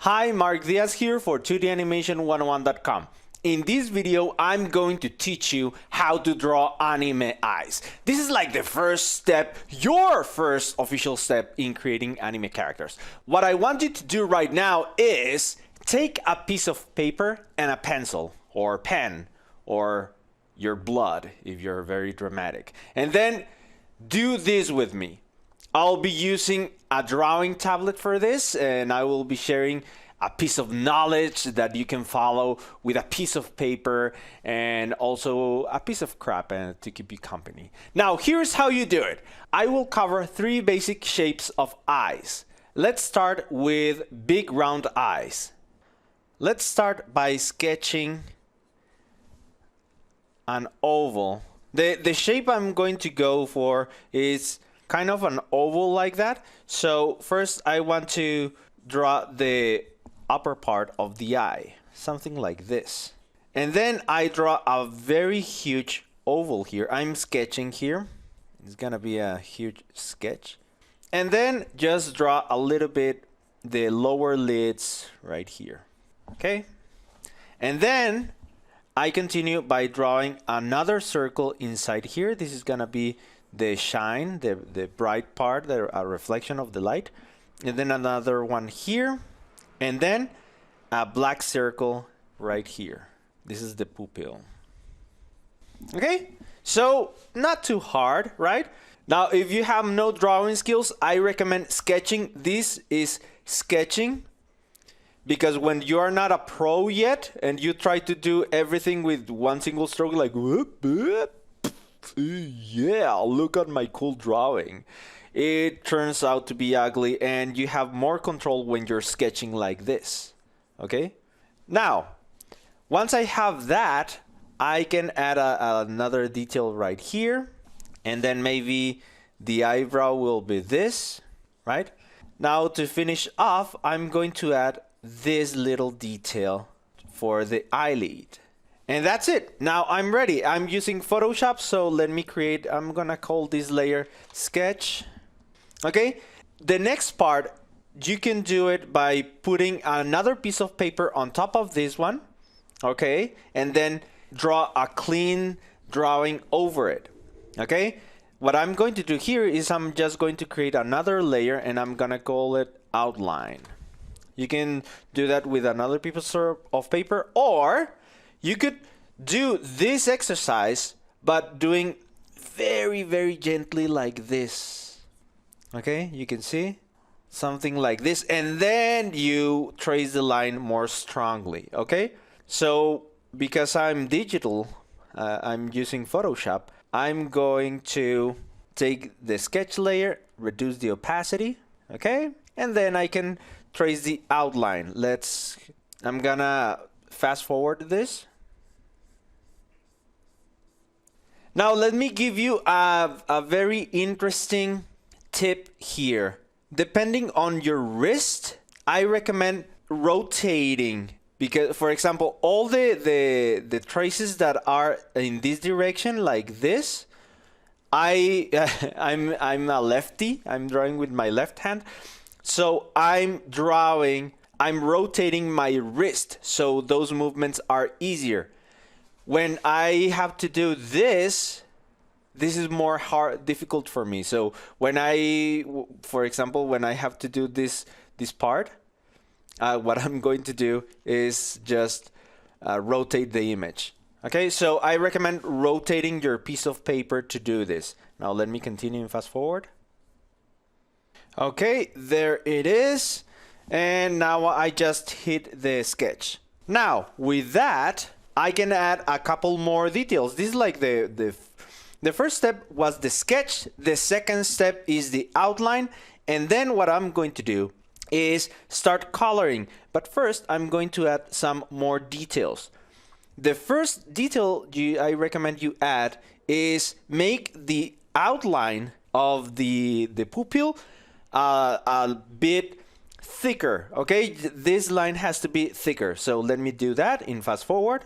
Hi, Mark Diaz here for 2danimation101.com. In this video, I'm going to teach you how to draw anime eyes. This is like the first step, your first official step in creating anime characters. What I want you to do right now is take a piece of paper and a pencil or pen or your blood if you're very dramatic. And then do this with me. I'll be using a drawing tablet for this, and I will be sharing a piece of knowledge that you can follow with a piece of paper and also a piece of crap to keep you company. Now, here's how you do it. I will cover 3 basic shapes of eyes. Let's start with big round eyes. Let's start by sketching an oval. The shape I'm going to go for is kind of an oval like that. So first I want to draw the upper part of the eye, something like this. And then I draw a very huge oval here. I'm sketching here. It's gonna be a huge sketch. And then just draw a little bit the lower lids right here. Okay? And then I continue by drawing another circle inside here. This is gonna be the shine, the bright part, a reflection of the light. And then another one here. And then a black circle right here. This is the pupil. Okay? So not too hard, right? Now, if you have no drawing skills, I recommend sketching. This is sketching. Because when you are not a pro yet and you try to do everything with one single stroke, like whoop, whoop, yeah, look at my cool drawing, it turns out to be ugly, and you have more control when you're sketching like this. Okay, now once I have that, I can add another detail right here, and then maybe the eyebrow will be this, right? Now to finish off, I'm going to add this little detail for the eyelid. And that's it. Now I'm ready. I'm using Photoshop, so let me create, I'm gonna call this layer sketch. Okay, the next part, you can do it by putting another piece of paper on top of this one, okay, and then draw a clean drawing over it. Okay, what I'm going to do here is I'm just going to create another layer, and I'm gonna call it outline. You can do that with another piece of paper, or you could do this exercise but doing very, very gently like this. Okay, you can see something like this, and then you trace the line more strongly. Okay, so because I'm digital, I'm using Photoshop, I'm going to take the sketch layer, reduce the opacity, okay, and then I can trace the outline. I'm gonna fast forward this. Now let me give you a very interesting tip here. Depending on your wrist, I recommend rotating, because for example, all the traces that are in this direction like this, I'm a lefty, I'm drawing with my left hand. So I'm rotating my wrist, so those movements are easier. When I have to do this is more difficult for me. So when for example, when I have to do this part, what I'm going to do is just rotate the image. Okay, so I recommend rotating your piece of paper to do this. Now let me continue and fast forward. Okay, there it is. And now I just hit the sketch. Now, with that, I can add a couple more details. This is like the first step was the sketch. The second step is the outline. And then what I'm going to do is start coloring. But first, I'm going to add some more details. The first detail I recommend you add is make the outline of the pupil a bit thicker. Okay, this line has to be thicker. So let me do that in fast forward.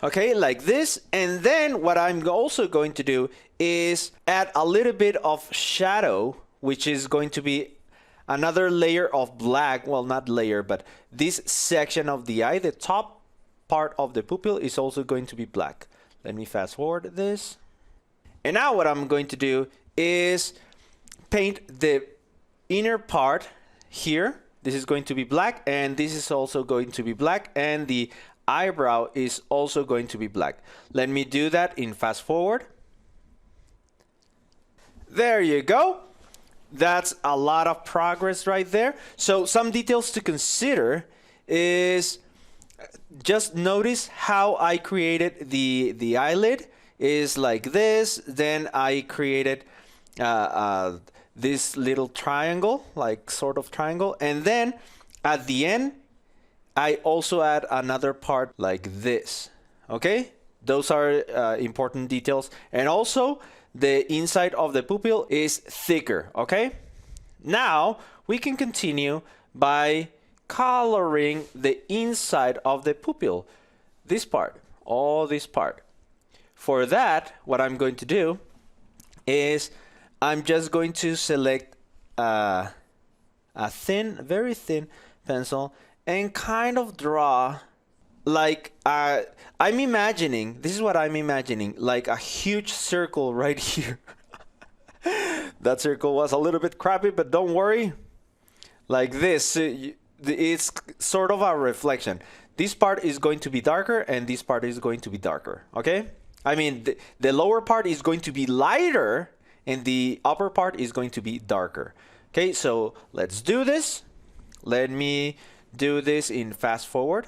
Okay, like this. And then what I'm also going to do is add a little bit of shadow, which is going to be another layer of black. Well, not layer, but this section of the eye, the top part of the pupil is also going to be black. Let me fast forward this. And now what I'm going to do is paint the inner part here. This is going to be black, and this is also going to be black, and the eyebrow is also going to be black. Let me do that in fast forward. There you go. That's a lot of progress right there. So some details to consider is just notice how I created the eyelid is like this. Then I created this little triangle, like sort of triangle. And then at the end, I also add another part like this. Okay, those are important details. And also the inside of the pupil is thicker. Okay, now we can continue by coloring the inside of the pupil. This part, all this part. For that, what I'm going to do is I'm just going to select a thin, very thin pencil and kind of draw like I'm imagining, this is what I'm imagining, like a huge circle right here. That circle was a little bit crappy, but don't worry. Like this, it's sort of a reflection. This part is going to be darker and this part is going to be darker, okay? I mean, the lower part is going to be lighter and the upper part is going to be darker. Okay, so let's do this. Let me do this in fast forward.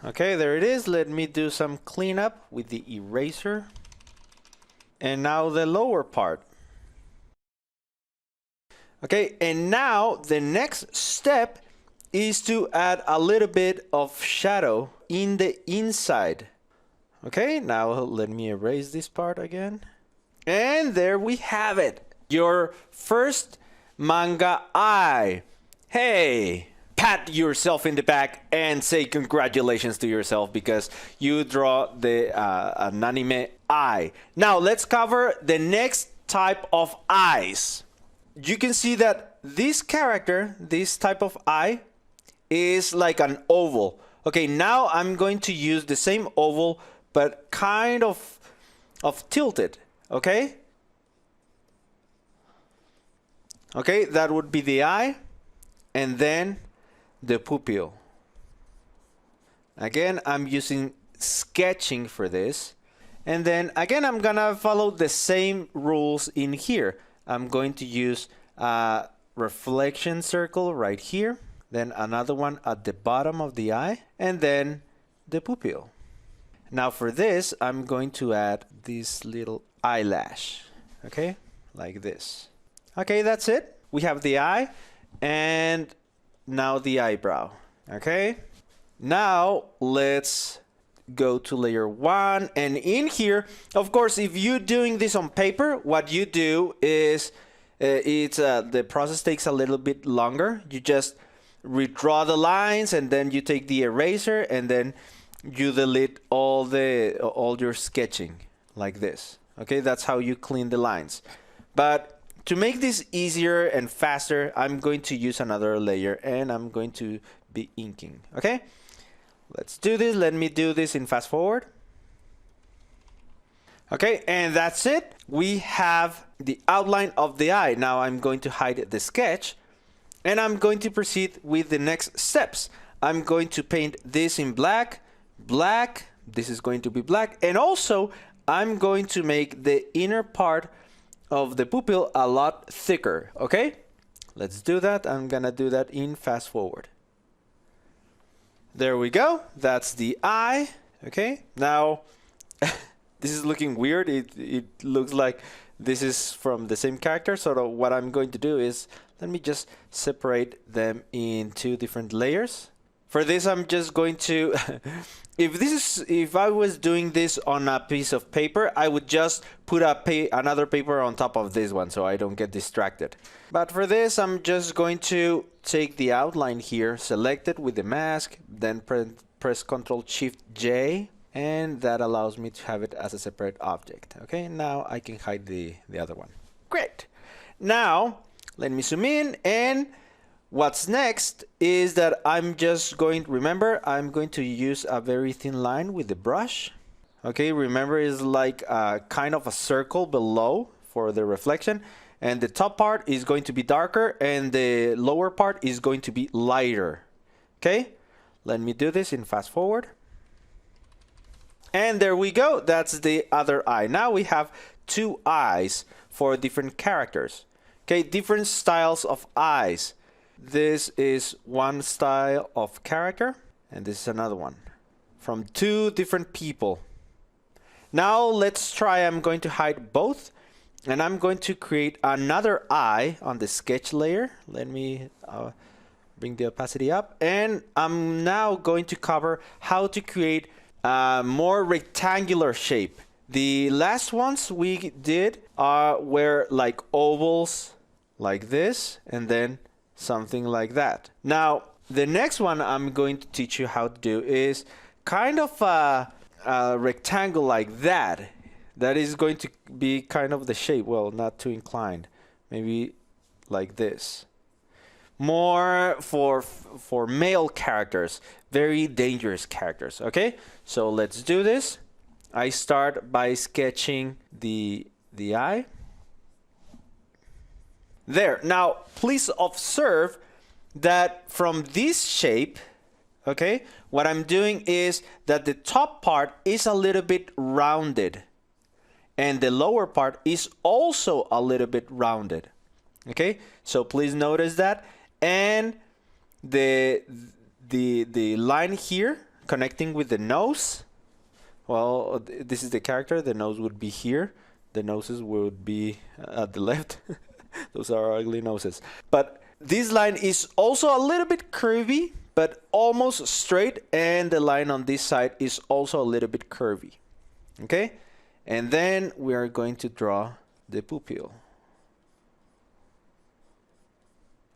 Okay, there it is. Let me do some cleanup with the eraser. And now the lower part. Okay, and now the next step is to add a little bit of shadow in the inside. Okay, now let me erase this part again. And there we have it. Your first manga eye. Hey, pat yourself in the back and say congratulations to yourself because you draw the an anime eye. Now let's cover the next type of eyes. You can see that this character, this type of eye, is like an oval. Okay, now I'm going to use the same oval but kind of tilted. Okay? Okay, that would be the eye. And then the pupil. Again, I'm using sketching for this. And then again, I'm gonna follow the same rules in here. I'm going to use a reflection circle right here. Then another one at the bottom of the eye. And then the pupil. Now for this, I'm going to add this little eyelash. Okay, like this. Okay, that's it. We have the eye. And now the eyebrow. Okay, now let's go to layer 1, and in here, of course, if you're doing this on paper, what you do is the process takes a little bit longer. You just redraw the lines and then you take the eraser and then you delete all your sketching like this. Okay, that's how you clean the lines. But to make this easier and faster, I'm going to use another layer and I'm going to be inking. Okay, let's do this. Let me do this in fast forward. Okay, and that's it. We have the outline of the eye. Now I'm going to hide the sketch and I'm going to proceed with the next steps. I'm going to paint this in black. This is going to be black. And also I'm going to make the inner part of the pupil a lot thicker. Okay, let's do that. I'm gonna do that in fast forward. There we go. That's the eye. Okay, now this is looking weird. It looks like this is from the same character. So what I'm going to do is let me just separate them in 2 different layers. For this, I'm just going to, if I was doing this on a piece of paper, I would just put another paper on top of this one so I don't get distracted. But for this, I'm just going to take the outline here, select it with the mask, then press Ctrl-Shift-J, and that allows me to have it as a separate object. Okay, now I can hide the other one. Great. Now, Let me zoom in, and what's next is that I'm just going, remember, I'm going to use a very thin line with the brush. Okay, remember it's like kind of a circle below for the reflection, and the top part is going to be darker and the lower part is going to be lighter. Okay, let me do this in fast forward. And there we go, that's the other eye. Now we have two eyes for different characters. Okay, different styles of eyes. This is one style of character, and this is another one from two different people. Now let's try, I'm going to hide both, and I'm going to create another eye on the sketch layer. Let me bring the opacity up, and I'm now going to cover how to create a more rectangular shape. The last ones we did were like ovals like this, and then something like that. Now the next one I'm going to teach you how to do is kind of a rectangle like that. That is going to be kind of the shape, well, not too inclined, maybe like this. More for male characters, very dangerous characters. Okay, so let's do this. I start by sketching the eye. There. Now please observe that from this shape, okay, what I'm doing is that the top part is a little bit rounded and the lower part is also a little bit rounded. Okay, so please notice that. And the line here connecting with the nose, well, this is the character, the nose would be here, the noses would be at the left. Those are ugly noses. But this line is also a little bit curvy, but almost straight, and the line on this side is also a little bit curvy. Okay, and then we are going to draw the pupil.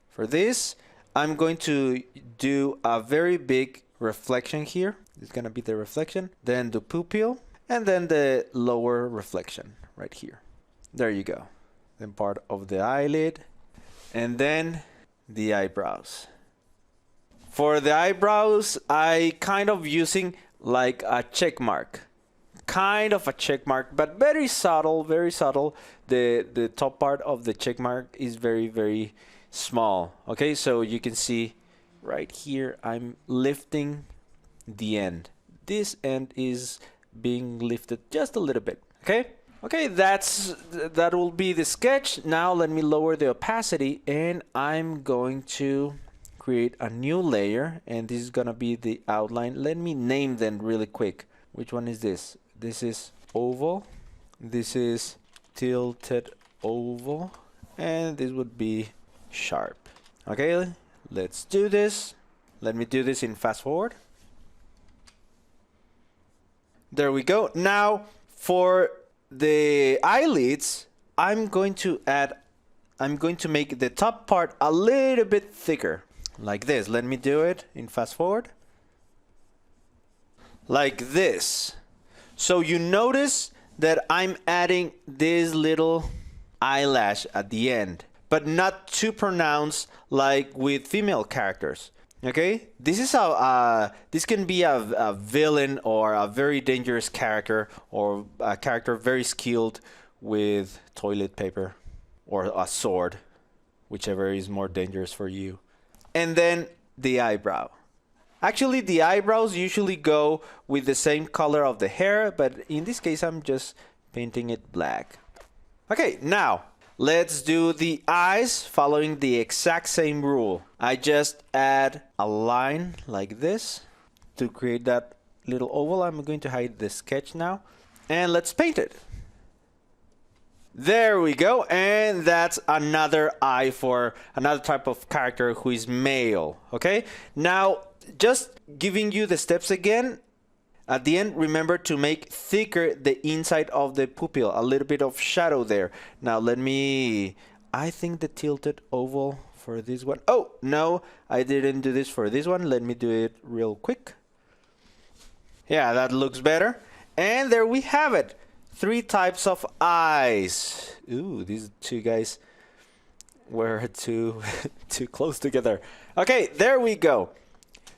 For this, I'm going to do a very big reflection here. It's going to be the reflection, then the pupil, and then the lower reflection right here. There you go. Then part of the eyelid, and then the eyebrows. For the eyebrows, I kind of using like a check mark. Kind of a check mark, but very subtle, very subtle. The top part of the check mark is very, very small. Okay, so you can see right here I'm lifting the end. This end is being lifted just a little bit. Okay, that will be the sketch. Now let me lower the opacity, and I'm going to create a new layer, and this is gonna be the outline. Let me name them really quick. Which one is this? This is oval, this is tilted oval, and this would be sharp. Okay, let's do this. Let me do this in fast forward. There we go. Now for the eyelids, I'm going to make the top part a little bit thicker, like this. Let me do it in fast forward. Like this. So you notice that I'm adding this little eyelash at the end, but not too pronounced like with female characters. Okay, this is this can be a villain or a very dangerous character, or a character very skilled with toilet paper or a sword, whichever is more dangerous for you. And then the eyebrow. Actually, the eyebrows usually go with the same color of the hair, but in this case, I'm just painting it black. Okay, now let's do the eyes following the exact same rule. I just add a line like this to create that little oval. I'm going to hide the sketch now, and let's paint it. There we go, and that's another eye for another type of character who is male. Okay, now just giving you the steps again. At the end, remember to make thicker the inside of the pupil, a little bit of shadow there. Now I think the tilted oval for this one. Oh, no, I didn't do this for this one. Let me do it real quick. Yeah, that looks better. And there we have it. 3 types of eyes. Ooh, these two guys we're too close together. Okay, there we go.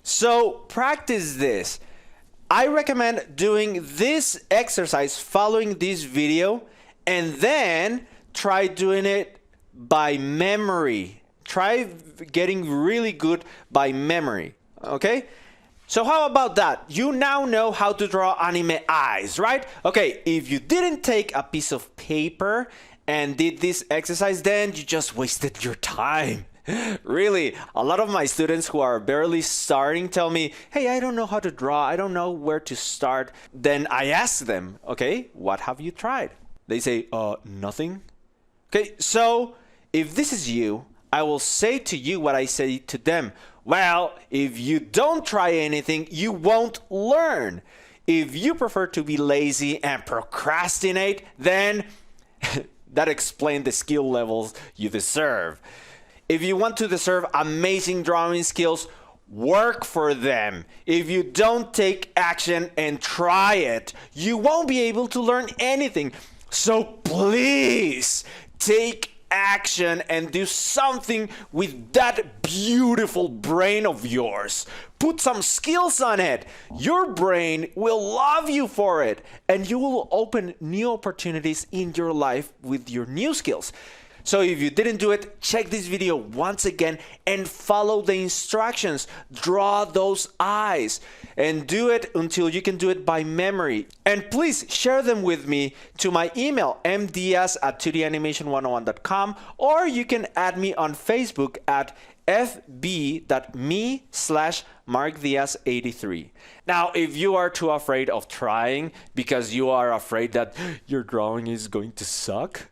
So practice this. I recommend doing this exercise following this video, and then try doing it by memory. Try getting really good by memory, okay? So how about that? You now know how to draw anime eyes, right? Okay, if you didn't take a piece of paper and did this exercise, then you just wasted your time. Really, a lot of my students who are barely starting tell me, hey, I don't know how to draw. I don't know where to start. Then I ask them, okay, what have you tried? They say, nothing. Okay, so if this is you, I will say to you what I say to them. Well, if you don't try anything, you won't learn. If you prefer to be lazy and procrastinate, then that explains the skill levels you deserve. If you want to deserve amazing drawing skills, work for them. If you don't take action and try it, you won't be able to learn anything. So please take action and do something with that beautiful brain of yours. Put some skills on it. Your brain will love you for it, and you will open new opportunities in your life with your new skills. So if you didn't do it, check this video once again and follow the instructions. Draw those eyes and do it until you can do it by memory. And please share them with me to my email, mdiaz@2danimation101.com, or you can add me on Facebook at fb.me/MarkDiaz83. Now, if you are too afraid of trying because you are afraid that your drawing is going to suck,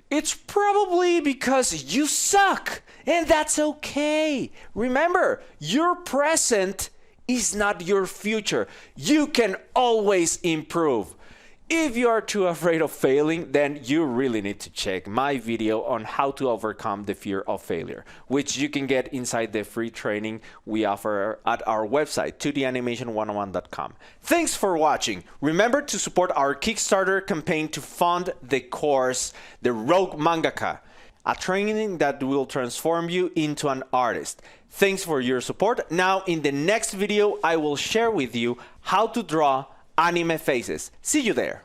it's probably because you suck, and that's okay. Remember, your present is not your future. You can always improve. If you are too afraid of failing, then you really need to check my video on how to overcome the fear of failure, which you can get inside the free training we offer at our website, 2danimation101.com. Thanks for watching. Remember to support our Kickstarter campaign to fund the course, The Rogue Mangaka, a training that will transform you into an artist. Thanks for your support. Now, in the next video, I will share with you how to draw anime faces. See you there.